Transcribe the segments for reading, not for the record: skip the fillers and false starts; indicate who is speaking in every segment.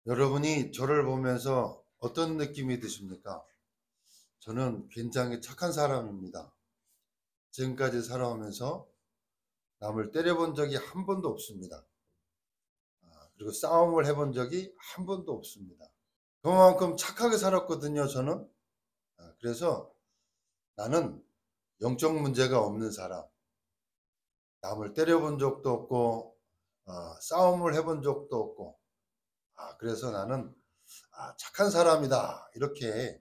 Speaker 1: 여러분이 저를 보면서 어떤 느낌이 드십니까? 저는 굉장히 착한 사람입니다. 지금까지 살아오면서 남을 때려본 적이 한 번도 없습니다. 그리고 싸움을 해본 적이 한 번도 없습니다. 그만큼 착하게 살았거든요, 저는. 그래서 나는 영적 문제가 없는 사람, 남을 때려본 적도 없고, 싸움을 해본 적도 없고, 그래서 나는 착한 사람이다. 이렇게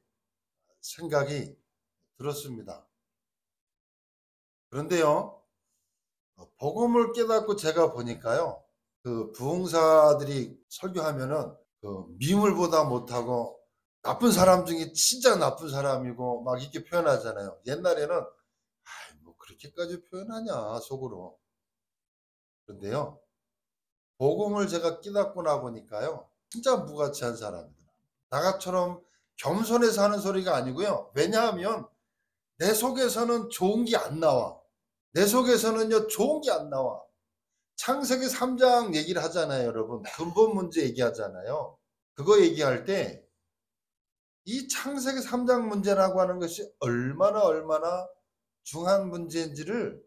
Speaker 1: 생각이 들었습니다. 그런데요, 복음을 깨닫고 제가 보니까요, 그 부흥사들이 설교하면은 그 미움을보다 못하고 나쁜 사람 중에 진짜 나쁜 사람이고 막 이렇게 표현하잖아요. 옛날에는 아이 뭐 그렇게까지 표현하냐 속으로. 그런데요, 복음을 제가 깨닫고 나 보니까요, 진짜 무가치한 사람이더라. 나같처럼 겸손해서 하는 소리가 아니고요. 왜냐하면 내 속에서는 좋은 게 안 나와. 내 속에서는요, 좋은 게 안 나와. 창세기 3장 얘기를 하잖아요, 여러분. 근본 문제 얘기하잖아요. 그거 얘기할 때 이 창세기 3장 문제라고 하는 것이 얼마나 중요한 문제인지를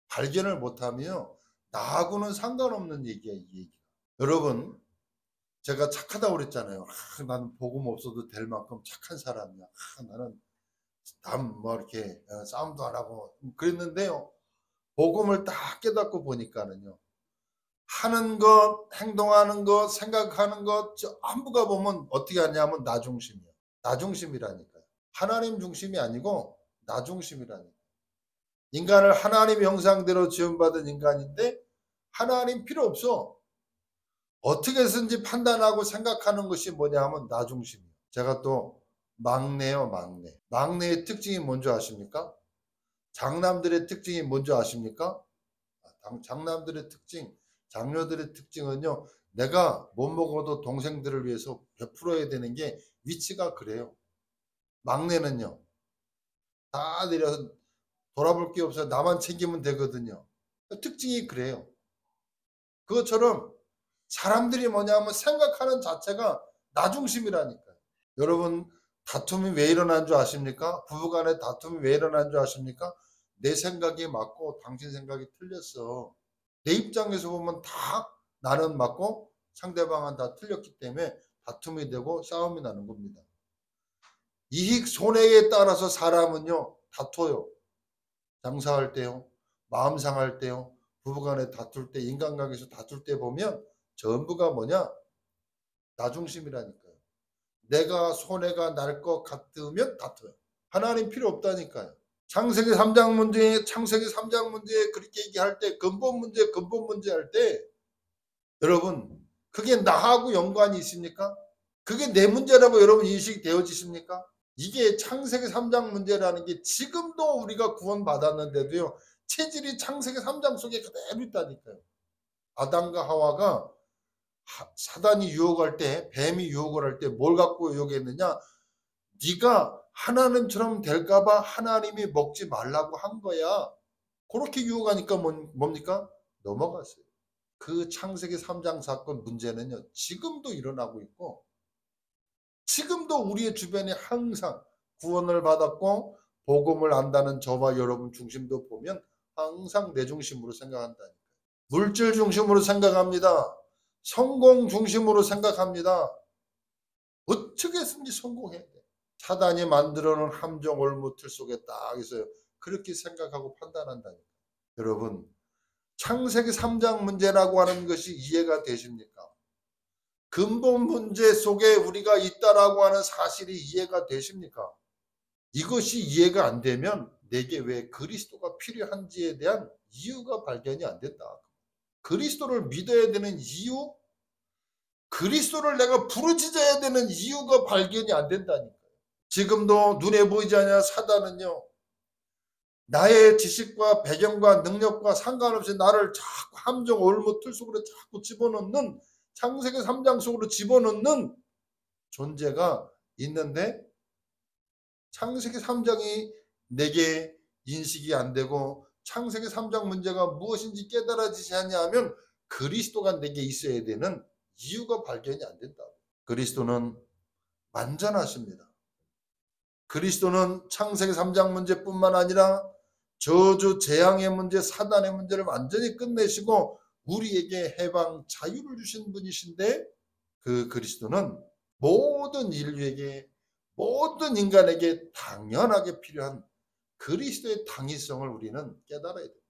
Speaker 1: 발견을 못하며 나하고는 상관없는 얘기야, 이 얘기가. 여러분, 제가 착하다고 그랬잖아요. 나는 복음 없어도 될 만큼 착한 사람이야. 나는 남 뭐 이렇게 싸움도 안 하고 그랬는데요. 복음을 딱 깨닫고 보니까는요. 하는 것, 행동하는 것, 생각하는 것 전부가 보면 어떻게 하냐면 나 중심이야. 나 중심이라니까요. 하나님 중심이 아니고 나 중심이라니까요. 인간을 하나님 형상대로 지음받은 인간인데 하나님 필요 없어. 어떻게 해서든지 판단하고 생각하는 것이 뭐냐 하면 나 중심이에요. 제가 또 막내요, 막내. 막내의 특징이 뭔지 아십니까? 장남들의 특징이 뭔지 아십니까? 장남들의 특징, 장녀들의 특징은요. 내가 못 먹어도 동생들을 위해서 베풀어야 되는 게 위치가 그래요. 막내는요. 다 내려서 돌아볼 게 없어요. 나만 챙기면 되거든요. 특징이 그래요. 그것처럼 사람들이 뭐냐면 생각하는 자체가 나 중심이라니까요. 여러분 다툼이 왜 일어난 줄 아십니까? 부부간에 다툼이 왜 일어난 줄 아십니까? 내 생각이 맞고 당신 생각이 틀렸어. 내 입장에서 보면 다 나는 맞고 상대방은 다 틀렸기 때문에 다툼이 되고 싸움이 나는 겁니다. 이익 손해에 따라서 사람은요 다퉈요. 장사할 때요, 마음 상할 때요, 부부간에 다툴 때, 인간관계에서 다툴 때 보면 전부가 뭐냐? 나 중심이라니까요. 내가 손해가 날 것 같으면 다퉈요. 하나님 필요 없다니까요. 창세기 3장 문제에 그렇게 얘기할 때 근본 문제 할 때 여러분 그게 나하고 연관이 있습니까? 그게 내 문제라고 여러분 인식이 되어지십니까? 이게 창세기 3장 문제라는 게 지금도 우리가 구원받았는데도요. 체질이 창세기 3장 속에 그대로 있다니까요. 아담과 하와가 사단이 유혹할 때 뱀이 유혹을 할 때 뭘 갖고 유혹했느냐? 네가 하나님처럼 될까 봐 하나님이 먹지 말라고 한 거야. 그렇게 유혹하니까 뭡니까? 넘어갔어요. 그 창세기 3장 사건 문제는요. 지금도 일어나고 있고 지금도 우리의 주변에 항상 구원을 받았고 복음을 안다는 저와 여러분 중심도 보면 항상 내 중심으로 생각한다니까요. 물질 중심으로 생각합니다. 성공 중심으로 생각합니다. 어떻게 해서든지 성공해야 돼. 사단이 만들어 놓은 함정 올무틀 속에 딱 있어요. 그렇게 생각하고 판단한다니까요. 여러분 창세기 3장 문제라고 하는 것이 이해가 되십니까? 근본 문제 속에 우리가 있다라고 하는 사실이 이해가 되십니까? 이것이 이해가 안 되면 내게 왜 그리스도가 필요한지에 대한 이유가 발견이 안 된다. 그리스도를 믿어야 되는 이유, 그리스도를 내가 부르짖어야 되는 이유가 발견이 안 된다니까요. 지금도 눈에 보이지 않냐 사단은요. 나의 지식과 배경과 능력과 상관없이 나를 자꾸 함정 올무틀 속으로 자꾸 집어넣는 창세기 3장 속으로 집어넣는 존재가 있는데 창세기 3장이 내게 인식이 안 되고 창세기 3장 문제가 무엇인지 깨달아지지 않냐 하면 그리스도가 내게 있어야 되는 이유가 발견이 안 된다고. 그리스도는 완전하십니다. 그리스도는 창세기 3장 문제뿐만 아니라 저주, 재앙의 문제, 사단의 문제를 완전히 끝내시고 우리에게 해방, 자유를 주신 분이신데, 그 그리스도는 모든 인류에게, 모든 인간에게 당연하게 필요한 그리스도의 당위성을 우리는 깨달아야 됩니다.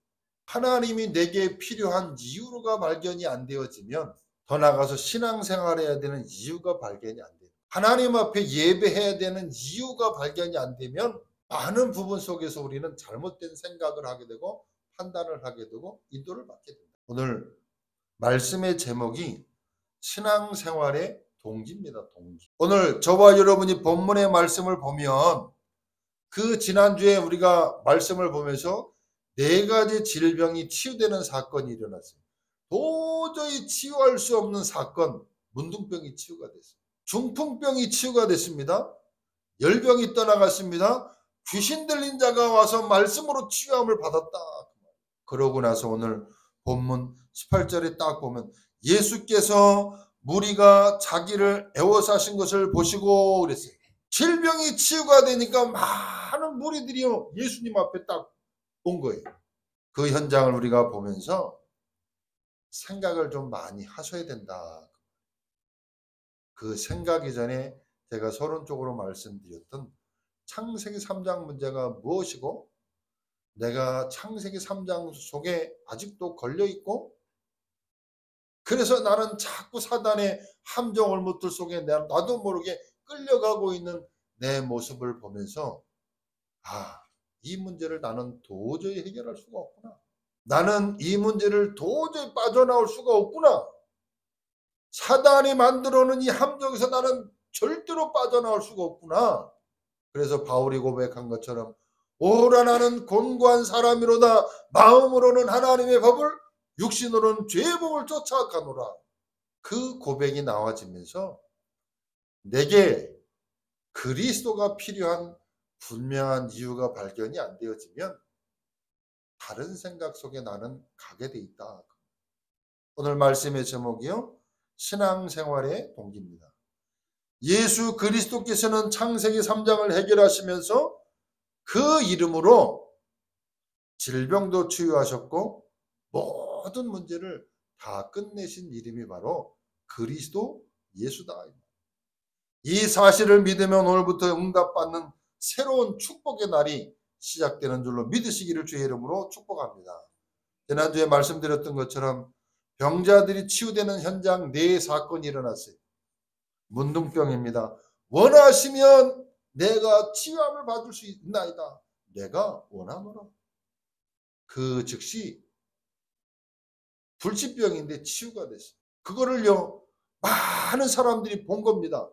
Speaker 1: 하나님이 내게 필요한 이유가 발견이 안 되어지면 더 나아가서 신앙생활해야 되는 이유가 발견이 안 돼요. 하나님 앞에 예배해야 되는 이유가 발견이 안 되면 많은 부분 속에서 우리는 잘못된 생각을 하게 되고 판단을 하게 되고 인도를 받게 됩니다. 오늘 말씀의 제목이 신앙생활의 동기입니다. 동기. 오늘 저와 여러분이 본문의 말씀을 보면 그 지난주에 우리가 말씀을 보면서 4가지 질병이 치유되는 사건이 일어났어요. 도저히 치유할 수 없는 사건, 문둥병이 치유가 됐어요. 중풍병이 치유가 됐습니다. 열병이 떠나갔습니다. 귀신 들린 자가 와서 말씀으로 치유함을 받았다. 그러고 나서 오늘 본문 18절에 딱 보면 예수께서 무리가 자기를 애워싸신 것을 보시고 그랬어요. 질병이 치유가 되니까 많은 무리들이요 예수님 앞에 딱 온 거예요. 그 현장을 우리가 보면서 생각을 좀 많이 하셔야 된다. 그 생각 이전에 제가 서론적으로 말씀드렸던 창세기 3장 문제가 무엇이고 내가 창세기 3장 속에 아직도 걸려있고 그래서 나는 자꾸 사단의 함정 올무틀 속에 나도 모르게 끌려가고 있는 내 모습을 보면서 이 문제를 나는 도저히 해결할 수가 없구나. 나는 이 문제를 도저히 빠져나올 수가 없구나. 사단이 만들어 놓은 이 함정에서 나는 절대로 빠져나올 수가 없구나. 그래서 바울이 고백한 것처럼 오라 나는 곤고한 사람이로다. 마음으로는 하나님의 법을 육신으로는 죄의 법을 쫓아가노라. 그 고백이 나와지면서 내게 그리스도가 필요한 분명한 이유가 발견이 안 되어지면 다른 생각 속에 나는 가게 돼 있다. 오늘 말씀의 제목이요. 신앙생활의 동기입니다. 예수 그리스도께서는 창세기 3장을 해결하시면서 그 이름으로 질병도 치유하셨고 모든 문제를 다 끝내신 이름이 바로 그리스도 예수다. 이 사실을 믿으면 오늘부터 응답받는 새로운 축복의 날이 시작되는 줄로 믿으시기를 주의 이름으로 축복합니다. 지난주에 말씀드렸던 것처럼 병자들이 치유되는 현장 4사건이 일어났어요. 문둥병입니다. 원하시면 내가 치유함을 받을 수 있나이다. 내가 원하노라. 그 즉시 불치병인데 치유가 됐어요. 그거를요 많은 사람들이 본 겁니다.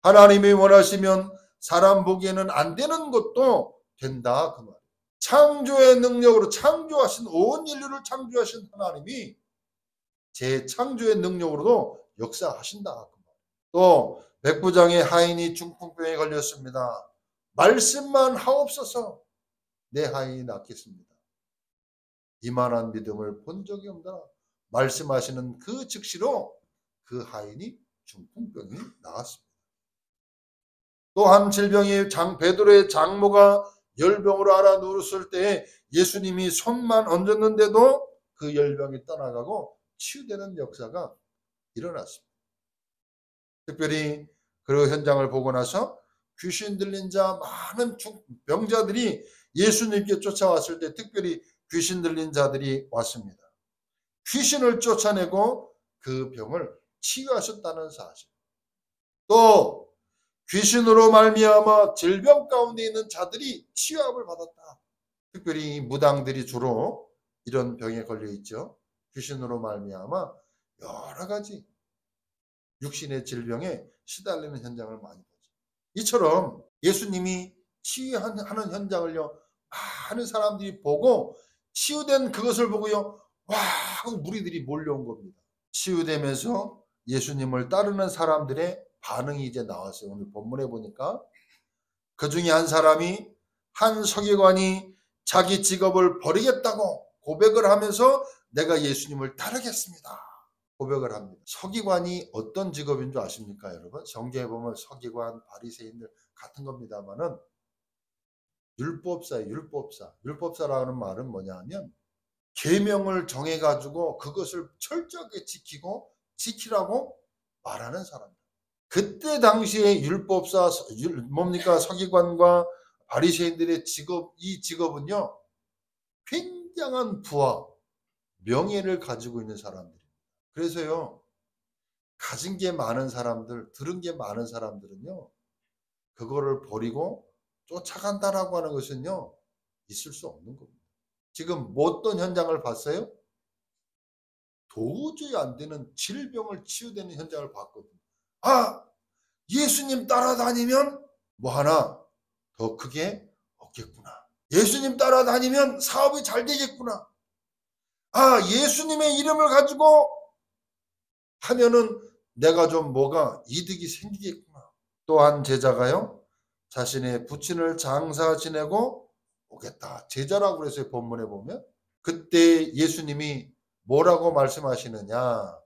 Speaker 1: 하나님이 원하시면 사람 보기에는 안 되는 것도 된다 그 말이에요. 창조의 능력으로 창조하신 온 인류를 창조하신 하나님이 재창조의 능력으로도 역사하신다 그 말이에요. 또 백부장의 하인이 중풍병에 걸렸습니다. 말씀만 하옵소서 내 하인이 낫겠습니다. 이만한 믿음을 본 적이 없다. 말씀하시는 그 즉시로 그 하인이 중풍병이 나았습니다. 또 한 질병이 베드로의 장모가 열병으로 앓아 누웠을 때 예수님이 손만 얹었는데도 그 열병이 떠나가고 치유되는 역사가 일어났습니다. 특별히 그 현장을 보고 나서 귀신 들린 자 많은 병자들이 예수님께 쫓아왔을 때 특별히 귀신 들린 자들이 왔습니다. 귀신을 쫓아내고 그 병을 치유하셨다는 사실. 또 귀신으로 말미암아 질병 가운데 있는 자들이 치유함을 받았다. 특별히 무당들이 주로 이런 병에 걸려 있죠. 귀신으로 말미암아 여러 가지 육신의 질병에 시달리는 현장을 많이 보죠. 이처럼 예수님이 치유하는 현장을요 많은 사람들이 보고 치유된 그것을 보고요 와 하고 무리들이 몰려온 겁니다. 치유되면서 예수님을 따르는 사람들의 반응이 이제 나왔어요. 오늘 본문에 보니까 그 중에 한 사람이 한 서기관이 자기 직업을 버리겠다고 고백을 하면서 내가 예수님을 따르겠습니다. 고백을 합니다. 서기관이 어떤 직업인 줄 아십니까, 여러분? 성경에 보면 서기관, 바리새인들 같은 겁니다만은 율법사예요, 율법사. 율법사라는 말은 뭐냐 하면 계명을 정해가지고 그것을 철저하게 지키라고 말하는 사람. 그때 당시에 율법사, 뭡니까? 서기관과 바리새인들의 직업, 이 직업은요, 굉장한 부와 명예를 가지고 있는 사람들입니다. 그래서요, 가진 게 많은 사람들, 들은 게 많은 사람들은요, 그거를 버리고 쫓아간다라고 하는 것은요, 있을 수 없는 겁니다. 지금 뭐 어떤 현장을 봤어요? 도저히 안 되는 질병을 치유되는 현장을 봤거든요. 아, 예수님 따라다니면 뭐 하나 더 크게 얻겠구나. 예수님 따라다니면 사업이 잘 되겠구나. 아, 예수님의 이름을 가지고 하면은 내가 좀 뭐가 이득이 생기겠구나. 또 한 제자가요, 자신의 부친을 장사 지내고 오겠다. 제자라고 그랬어요, 본문에 보면. 그때 예수님이 뭐라고 말씀하시느냐.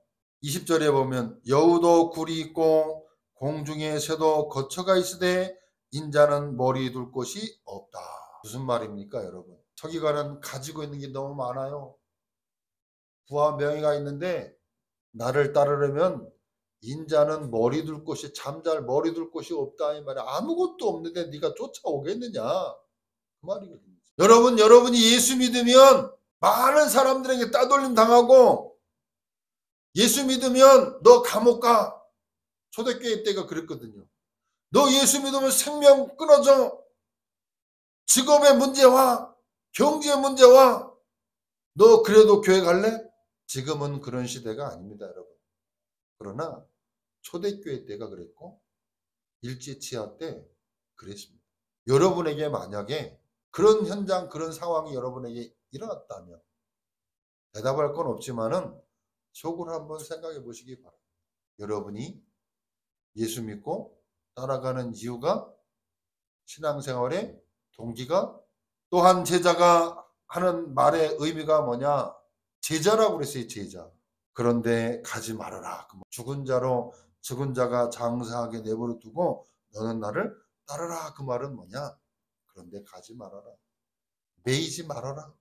Speaker 1: 20절에 보면 여우도 굴이 있고 공중의 새도 거처가 있으되 인자는 머리 둘 곳이 없다. 무슨 말입니까, 여러분? 서기관은 가지고 있는 게 너무 많아요. 부와 명예가 있는데 나를 따르려면 인자는 머리 둘 곳이 잠잘 머리 둘 곳이 없다 이 말이야. 아무것도 없는데 네가 쫓아오겠느냐 그 말이거든요. 여러분이 예수 믿으면 많은 사람들에게 따돌림 당하고 예수 믿으면 너 감옥 가. 초대교회 때가 그랬거든요. 너 예수 믿으면 생명 끊어져. 직업의 문제와 경제의 문제와 너 그래도 교회 갈래? 지금은 그런 시대가 아닙니다, 여러분. 그러나 초대교회 때가 그랬고 일제치하 때 그랬습니다. 여러분에게 만약에 그런 현장, 그런 상황이 여러분에게 일어났다면 대답할 건 없지만은 속으로 한번 생각해 보시기 바랍니다. 여러분이 예수 믿고 따라가는 이유가 신앙생활의 동기가 또한 제자가 하는 말의 의미가 뭐냐? 제자라고 그랬어요, 제자. 그런데 가지 말아라. 죽은 자가 장사하게 내버려 두고 너는 나를 따르라. 그 말은 뭐냐? 그런데 가지 말아라. 매이지 말아라.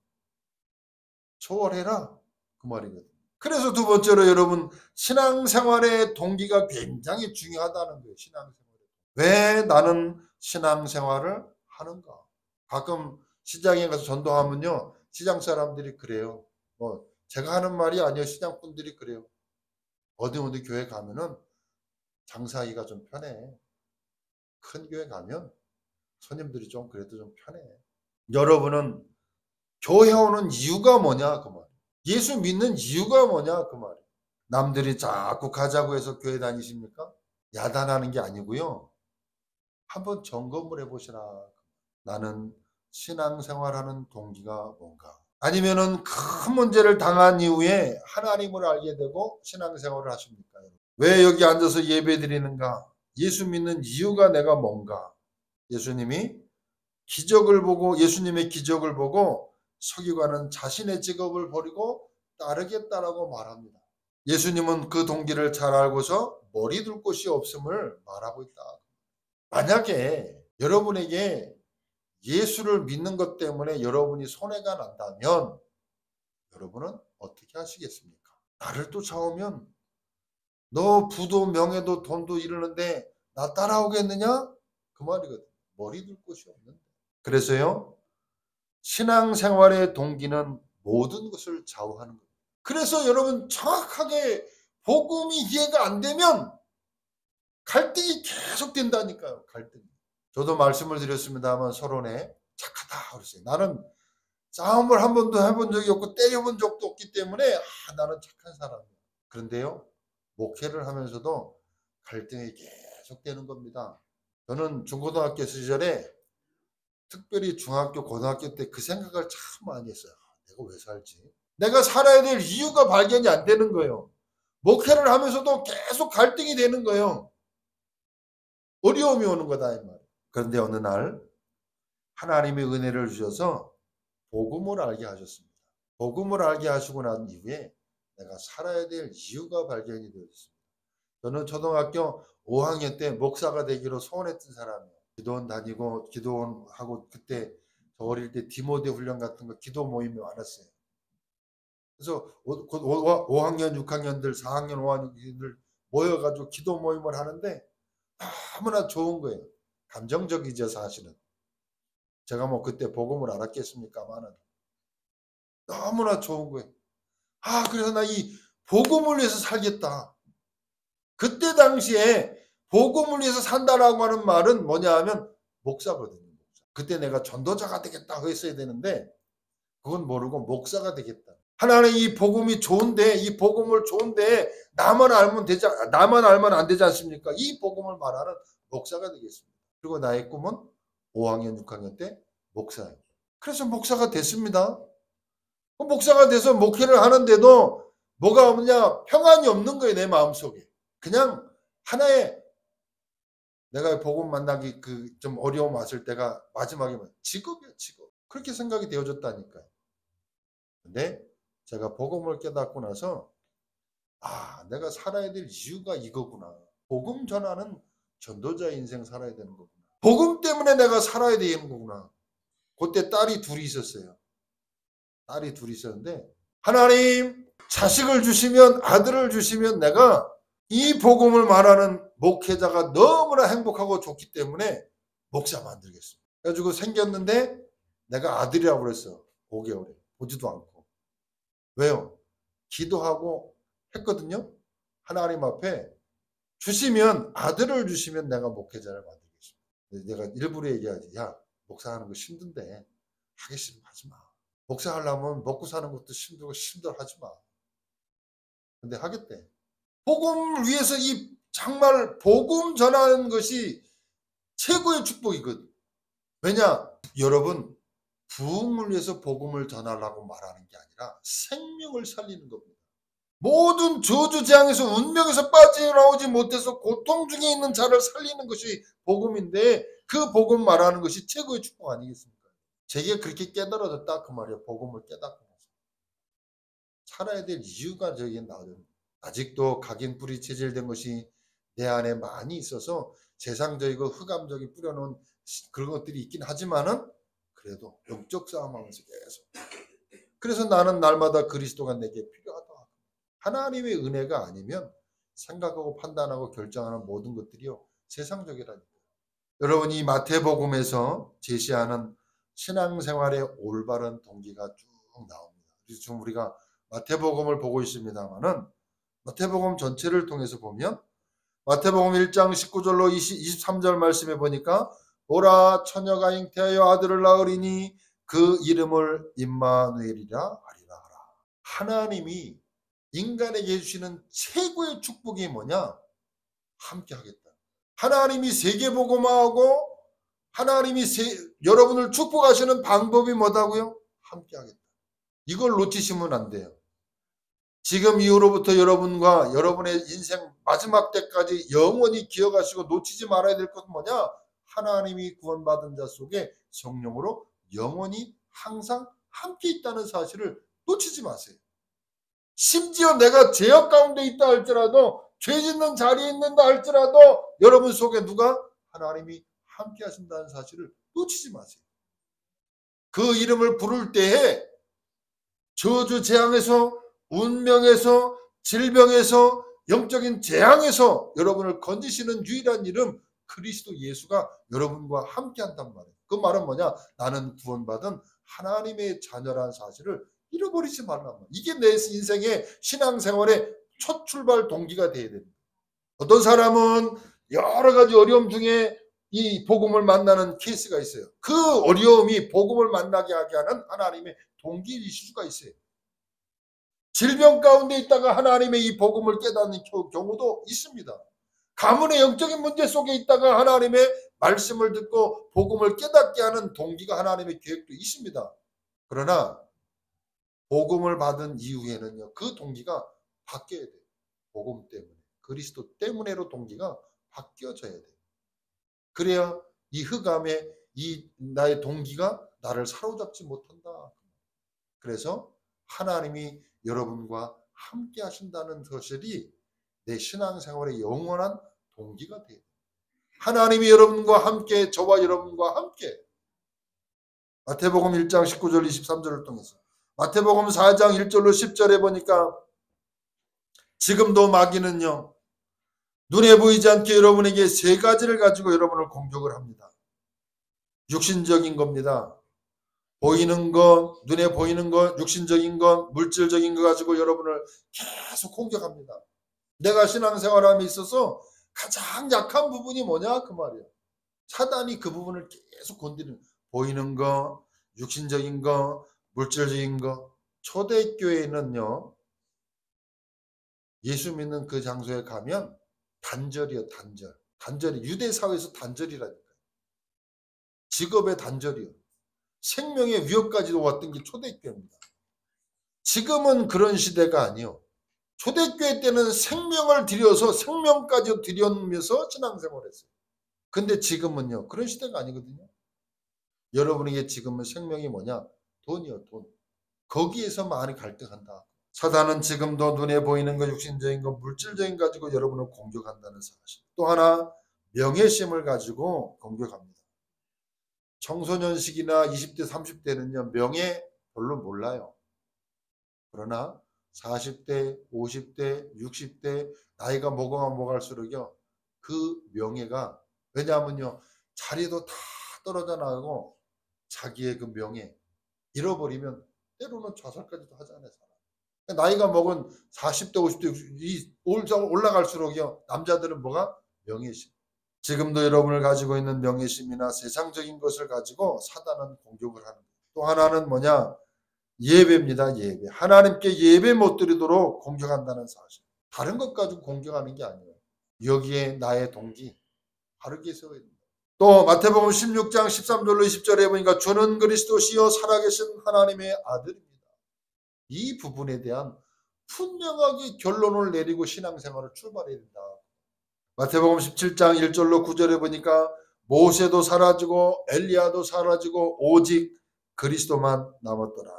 Speaker 1: 초월해라. 그 말이거든요. 그래서 두 번째로 여러분 신앙생활의 동기가 굉장히 중요하다는 거예요. 신앙생활. 왜 나는 신앙생활을 하는가? 가끔 시장에 가서 전도하면요. 시장 사람들이 그래요. 뭐 제가 하는 말이 아니에요. 시장 분들이 그래요. 어디 교회 가면은 장사하기가 좀 편해. 큰 교회 가면 손님들이 좀 그래도 좀 편해. 여러분은 교회 오는 이유가 뭐냐 그 말. 예수 믿는 이유가 뭐냐 그 말. 남들이 자꾸 가자고 해서 교회 다니십니까? 야단하는 게 아니고요. 한번 점검을 해보시라. 나는 신앙생활하는 동기가 뭔가. 아니면은 큰 문제를 당한 이후에 하나님을 알게 되고 신앙생활을 하십니까? 왜 여기 앉아서 예배 드리는가? 예수 믿는 이유가 내가 뭔가? 예수님의 기적을 보고 서기관은 자신의 직업을 버리고 따르겠다라고 말합니다. 예수님은 그 동기를 잘 알고서 머리 둘 곳이 없음을 말하고 있다. 만약에 여러분에게 예수를 믿는 것 때문에 여러분이 손해가 난다면 여러분은 어떻게 하시겠습니까? 나를 쫓아오면 너 부도 명예도 돈도 이루는데 나 따라오겠느냐? 그 말이거든. 머리 둘 곳이 없는데. 그래서요. 신앙생활의 동기는 모든 것을 좌우하는 겁니다. 그래서 여러분 정확하게 복음이 이해가 안 되면 갈등이 계속 된다니까요. 갈등이. 저도 말씀을 드렸습니다만 서론에 착하다 그랬어요. 나는 싸움을 한 번도 해본 적이 없고 때려본 적도 없기 때문에 나는 착한 사람이야. 그런데요. 목회를 하면서도 갈등이 계속 되는 겁니다. 저는 중고등학교 시절에 특별히 중학교, 고등학교 때 그 생각을 참 많이 했어요. 내가 왜 살지? 내가 살아야 될 이유가 발견이 안 되는 거예요. 목회를 하면서도 계속 갈등이 되는 거예요. 어려움이 오는 거다 이 말이에요. 그런데 어느 날 하나님의 은혜를 주셔서 복음을 알게 하셨습니다. 복음을 알게 하시고 난 이후에 내가 살아야 될 이유가 발견이 되었습니다. 저는 초등학교 5학년 때 목사가 되기로 소원했던 사람이에요. 기도원 다니고 기도원하고 그때 저 어릴 때 디모데 훈련 같은 거 기도 모임이 많았어요. 그래서 5학년, 6학년들, 4학년, 5학년들 모여가지고 기도 모임을 하는데 너무나 좋은 거예요. 감정적이죠, 사실은. 제가 뭐 그때 복음을 알았겠습니까만은 너무나 좋은 거예요. 그래서 나 이 복음을 위해서 살겠다. 그때 당시에 복음을 위해서 산다라고 하는 말은 뭐냐 하면 목사거든요. 그때 내가 전도자가 되겠다 했어야 되는데 그건 모르고 목사가 되겠다. 하나는 이 복음이 좋은데 이 복음을 좋은데 나만 알면 안 되지 않습니까? 이 복음을 말하는 목사가 되겠습니다. 그리고 나의 꿈은 5학년, 6학년 때 목사예요. 그래서 목사가 됐습니다. 목사가 돼서 목회를 하는데도 뭐가 없냐? 평안이 없는 거예요, 내 마음속에. 그냥 하나의 내가 복음 만나기 좀 어려움 왔을 때가 마지막에 직업이야, 직업. 그렇게 생각이 되어졌다니까요. 근데 제가 복음을 깨닫고 나서 내가 살아야 될 이유가 이거구나. 복음 전하는 전도자 인생 살아야 되는 거구나. 복음 때문에 내가 살아야 되는 거구나. 그때 딸이 둘이 있었어요. 딸이 둘이 있었는데 하나님 자식을 주시면 아들을 주시면 내가 이 복음을 말하는 목회자가 너무나 행복하고 좋기 때문에 목사 만들겠습니다. 그래가지고 생겼는데 내가 아들이라고 그랬어. 5개월에. 보지도 않고. 왜요? 기도하고 했거든요. 하나님 앞에 주시면 아들을 주시면 내가 목회자를 만들겠습니다. 내가 일부러 얘기하지. 야 목사하는 거 힘든데 하기 싫으면 하지 마. 목사하려면 먹고 사는 것도 힘들고 하지 마. 근데 하겠대. 복음을 위해서 정말 복음 전하는 것이 최고의 축복이거든. 왜냐? 여러분 부흥을 위해서 복음을 전하려고 말하는 게 아니라 생명을 살리는 겁니다. 모든 저주재앙에서 운명에서 빠져나오지 못해서 고통 중에 있는 자를 살리는 것이 복음인데 그 복음 말하는 것이 최고의 축복 아니겠습니까? 제게 그렇게 깨달아졌다 그 말이에요. 복음을 깨닫고 나서. 살아야 될 이유가 저에게 나오는 아직도 각인 뿌리 체질된 것이 내 안에 많이 있어서 세상적이고 흑암적이 뿌려놓은 그런 것들이 있긴 하지만은 그래도 영적 싸움하면서 계속. 그래서 나는 날마다 그리스도가 내게 필요하다. 하나님의 은혜가 아니면 생각하고 판단하고 결정하는 모든 것들이요 세상적이라니까. 여러분 이 마태복음에서 제시하는 신앙생활의 올바른 동기가 쭉 나옵니다. 그래서 지금 우리가 마태복음을 보고 있습니다만은 마태복음 전체를 통해서 보면 마태복음 1장 19절로 23절 말씀에 보니까 보라 처녀가 잉태하여 아들을 낳으리니 그 이름을 임마누엘이라 하리라 하라. 하나님이 인간에게 주시는 최고의 축복이 뭐냐? 함께 하겠다. 하나님이 세계복음화하고 하나님이 여러분을 축복하시는 방법이 뭐다고요? 함께 하겠다. 이걸 놓치시면 안 돼요. 지금 이후로부터 여러분과 여러분의 인생 마지막 때까지 영원히 기억하시고 놓치지 말아야 될 것은 뭐냐? 하나님이 구원받은 자 속에 성령으로 영원히 항상 함께 있다는 사실을 놓치지 마세요. 심지어 내가 죄악 가운데 있다 할지라도 죄 짓는 자리에 있는다 할지라도 여러분 속에 누가? 하나님이 함께 하신다는 사실을 놓치지 마세요. 그 이름을 부를 때에 저주 재앙에서 운명에서 질병에서 영적인 재앙에서 여러분을 건지시는 유일한 이름 그리스도 예수가 여러분과 함께 한단 말이에요. 그 말은 뭐냐? 나는 구원받은 하나님의 자녀라는 사실을 잃어버리지 말란 말이에요. 이게 내 인생의 신앙생활의 첫 출발 동기가 되어야 됩니다. 어떤 사람은 여러 가지 어려움 중에 이 복음을 만나는 케이스가 있어요. 그 어려움이 복음을 만나게 하게 하는 하나님의 동기일 수가 있어요. 질병 가운데 있다가 하나님의 이 복음을 깨닫는 경우도 있습니다. 가문의 영적인 문제 속에 있다가 하나님의 말씀을 듣고 복음을 깨닫게 하는 동기가 하나님의 계획도 있습니다. 그러나 복음을 받은 이후에는요, 그 동기가 바뀌어야 돼요. 복음 때문에. 그리스도 때문에로 동기가 바뀌어져야 돼요. 그래야 이 흑암에 이 나의 동기가 나를 사로잡지 못한다. 그래서 하나님이 여러분과 함께 하신다는 사실이 내 신앙생활의 영원한 동기가 돼요. 하나님이 여러분과 함께, 저와 여러분과 함께. 마태복음 1장 19절 23절을 통해서, 마태복음 4장 1절로 10절에 보니까 지금도 마귀는요, 눈에 보이지 않게 여러분에게 세 가지를 가지고 여러분을 공격을 합니다. 육신적인 겁니다. 보이는 것, 눈에 보이는 것, 육신적인 것, 물질적인 것 가지고 여러분을 계속 공격합니다. 내가 신앙생활함에 있어서 가장 약한 부분이 뭐냐? 그 말이에요. 사단이 그 부분을 계속 건드리는, 보이는 거, 육신적인 거, 물질적인 거. 초대교회는요, 예수 믿는 그 장소에 가면 단절이요, 단절. 단절이, 유대 사회에서 단절이라니까요. 직업의 단절이요. 생명의 위협까지도 왔던 게 초대교회입니다. 지금은 그런 시대가 아니요. 초대교회 때는 생명을 들여서 생명까지 들여면서 신앙생활을 했어요. 근데 지금은요, 그런 시대가 아니거든요. 여러분에게 지금은 생명이 뭐냐? 돈이요, 돈. 거기에서 많이 갈등한다. 사단은 지금도 눈에 보이는 것, 육신적인 것, 물질적인 것 가지고 여러분을 공격한다는 사실. 또 하나, 명예심을 가지고 공격합니다. 청소년 시기나 20대, 30대는요, 명예 별로 몰라요. 그러나 40대, 50대, 60대, 나이가 먹어갈수록요, 그 명예가, 왜냐하면요, 자리도 다 떨어져 나가고 자기의 그 명예 잃어버리면 때로는 자살까지도 하잖아요. 나이가 먹은 40대, 50대 올라갈수록요, 남자들은 뭐가? 명예심. 지금도 여러분을 가지고 있는 명예심이나 세상적인 것을 가지고 사단은 공격을 하는 거예요. 또 하나는 뭐냐? 예배입니다. 예배. 하나님께 예배 못 드리도록 공격한다는 사실. 다른 것 가지고 공격하는 게 아니에요. 여기에 나의 동기 바르게 세워야 됩니다. 또 마태복음 16장 13절로 20절에 보니까 주는 그리스도시요 살아계신 하나님의 아들입니다. 이 부분에 대한 분명하게 결론을 내리고 신앙생활을 출발해야 된다. 마태복음 17장 1절로 9절에 보니까 모세도 사라지고 엘리야도 사라지고 오직 그리스도만 남았더라.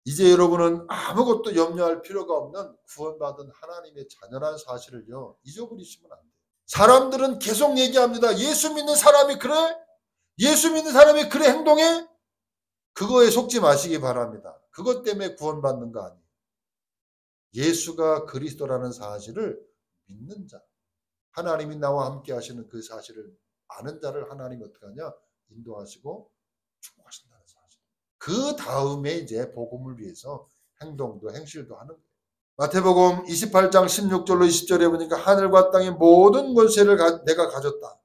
Speaker 1: 이제 여러분은 아무것도 염려할 필요가 없는 구원받은 하나님의 자녀라는 사실을요, 잊어버리시면 안 돼요. 사람들은 계속 얘기합니다. 예수 믿는 사람이 그래? 예수 믿는 사람이 그래 행동해? 그거에 속지 마시기 바랍니다. 그것 때문에 구원받는 거 아니에요. 예수가 그리스도라는 사실을 믿는 자, 하나님이 나와 함께 하시는 그 사실을 아는 자를 하나님이 어떻게 하냐? 인도하시고 축복하신다는 사실. 그 다음에 이제 복음을 위해서 행동도 행실도 하는 거예요. 마태복음 28장 16절로 20절에 보니까 하늘과 땅의 모든 권세를 내가 가졌다.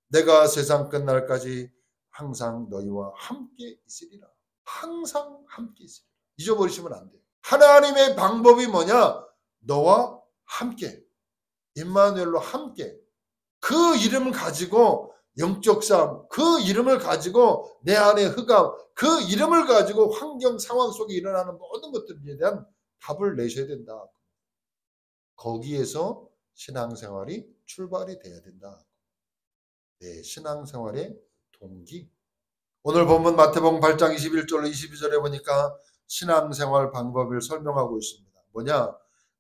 Speaker 1: 내가 세상 끝날까지 항상 너희와 함께 있으리라. 항상 함께 있으리라. 잊어버리시면 안 돼요. 하나님의 방법이 뭐냐? 너와 함께. 임마누엘로 함께. 그 이름을 가지고 영적 싸움, 그 이름을 가지고 내 안의 흑암, 그 이름을 가지고 환경 상황 속에 일어나는 모든 것들에 대한 답을 내셔야 된다. 거기에서 신앙생활이 출발이 돼야 된다. 네, 신앙생활의 동기. 오늘 본문 마태복음 8장 21절로 22절에 보니까 신앙생활 방법을 설명하고 있습니다. 뭐냐?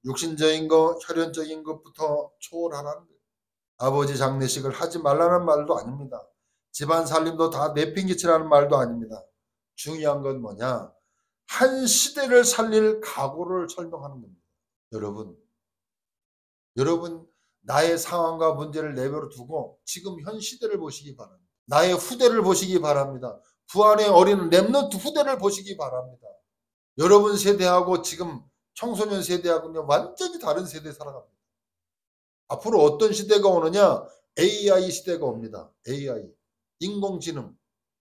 Speaker 1: 육신적인 것, 혈연적인 것부터 초월하라는 거예요. 아버지 장례식을 하지 말라는 말도 아닙니다. 집안 살림도 다 내팽개치라는 말도 아닙니다. 중요한 건 뭐냐? 한 시대를 살릴 각오를 설명하는 겁니다. 여러분 나의 상황과 문제를 내버려 두고 지금 현 시대를 보시기 바랍니다. 나의 후대를 보시기 바랍니다. 부안의 어린 렘넌트 후대를 보시기 바랍니다. 여러분 세대하고 지금 청소년 세대하고는 완전히 다른 세대에 살아갑니다. 앞으로 어떤 시대가 오느냐? AI 시대가 옵니다. AI. 인공지능.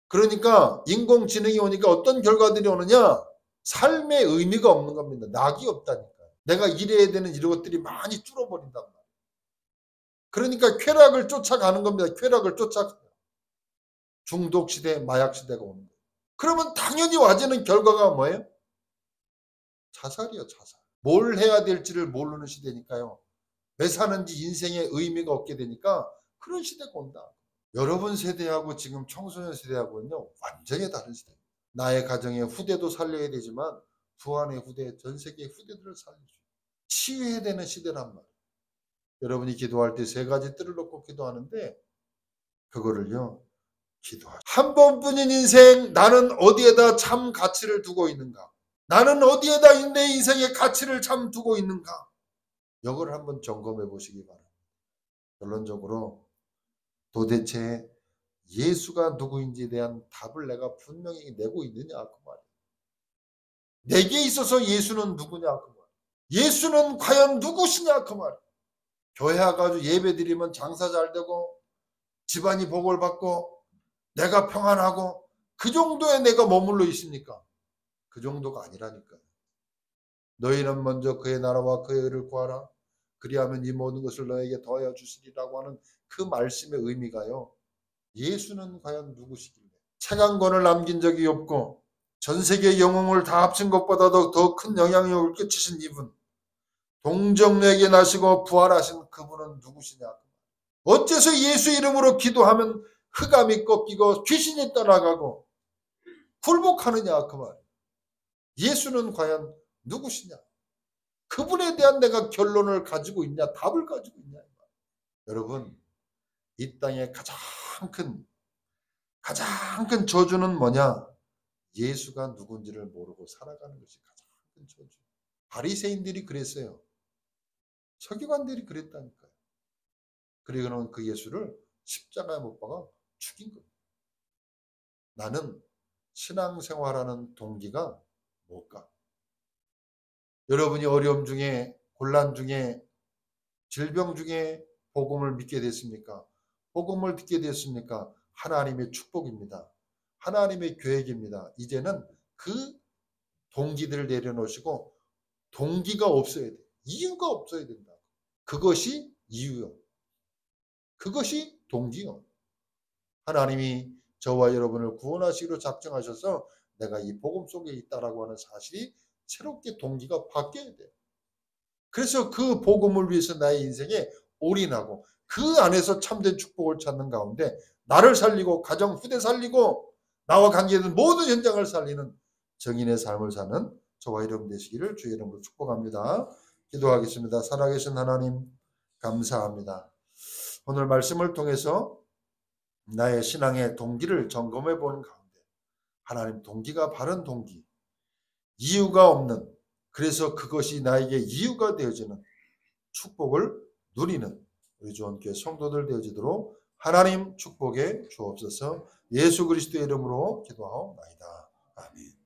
Speaker 1: 그러니까 인공지능이 오니까 어떤 결과들이 오느냐? 삶의 의미가 없는 겁니다. 낙이 없다니까. 내가 이래야 되는 이런 것들이 많이 줄어버린단 말이에요. 그러니까 쾌락을 쫓아가는 겁니다. 쾌락을 쫓아가요. 중독 시대, 마약 시대가 오는 거예요. 그러면 당연히 와지는 결과가 뭐예요? 자살이요, 자살. 뭘 해야 될지를 모르는 시대니까요. 왜 사는지 인생의 의미가 없게 되니까 그런 시대가 온다. 여러분 세대하고 지금 청소년 세대하고는요, 완전히 다른 시대입니다. 나의 가정의 후대도 살려야 되지만 부안의 후대, 전 세계의 후대들을 살려줘요. 치유해야 되는 시대란 말이에요. 여러분이 기도할 때 세 가지 뜰을 놓고 기도하는데 그거를요. 기도하죠. 한 번뿐인 인생 나는 어디에다 참 가치를 두고 있는가? 나는 어디에다 내 인생의 가치를 참 두고 있는가? 이걸 한번 점검해 보시기 바랍니다. 결론적으로 도대체 예수가 누구인지에 대한 답을 내가 분명히 내고 있느냐 그 말이에요. 내게 있어서 예수는 누구냐 그 말이에요. 예수는 과연 누구시냐 그 말이에요. 교회 와가지고 예배 드리면 장사 잘 되고 집안이 복을 받고 내가 평안하고 그 정도에 내가 머물러 있습니까? 그 정도가 아니라니까요. 너희는 먼저 그의 나라와 그의 의를 구하라. 그리하면 이 모든 것을 너에게 더하여 주시리라고 하는 그 말씀의 의미가요. 예수는 과연 누구시길래 책 한 권을 남긴 적이 없고 전 세계 영웅을 다 합친 것보다도 더 큰 영향력을 끼치신 이분, 동정에게 나시고 부활하신 그분은 누구시냐? 어째서 예수 이름으로 기도하면 흑암이 꺾이고 귀신이 떠나가고 굴복하느냐 그 말. 예수는 과연 누구시냐? 그분에 대한 내가 결론을 가지고 있냐, 답을 가지고 있냐. 여러분, 이 땅의 가장 큰 저주는 뭐냐? 예수가 누군지를 모르고 살아가는 것이 가장 큰 저주. 바리새인들이 그랬어요. 서기관들이 그랬다니까요. 그리고는 그 예수를 십자가에 못 박아 죽인 겁니다. 나는 신앙생활하는 동기가 뭘까? 여러분이 어려움 중에, 곤란 중에, 질병 중에 복음을 믿게 됐습니까? 복음을 듣게 됐습니까? 하나님의 축복입니다. 하나님의 계획입니다. 이제는 그 동기들을 내려놓으시고 동기가 없어야 돼. 이유가 없어야 된다. 그것이 이유요. 그것이 동기요. 하나님이 저와 여러분을 구원하시기로 작정하셔서 내가 이 복음 속에 있다라고 하는 사실이 새롭게 동기가 바뀌어야 돼요. 그래서 그 복음을 위해서 나의 인생에 올인하고 그 안에서 참된 축복을 찾는 가운데 나를 살리고 가정 후대 살리고 나와 관계된 모든 현장을 살리는 정인의 삶을 사는 저와 여러분 되시기를 주의 이름으로 축복합니다. 기도하겠습니다. 살아계신 하나님 감사합니다. 오늘 말씀을 통해서 나의 신앙의 동기를 점검해 보는 가운데 하나님 동기가 바른 동기, 이유가 없는, 그래서 그것이 나에게 이유가 되어지는 축복을 누리는 우리 주원교회 성도들 되어지도록 하나님 축복에 주옵소서. 예수 그리스도의 이름으로 기도하옵나이다. 아멘.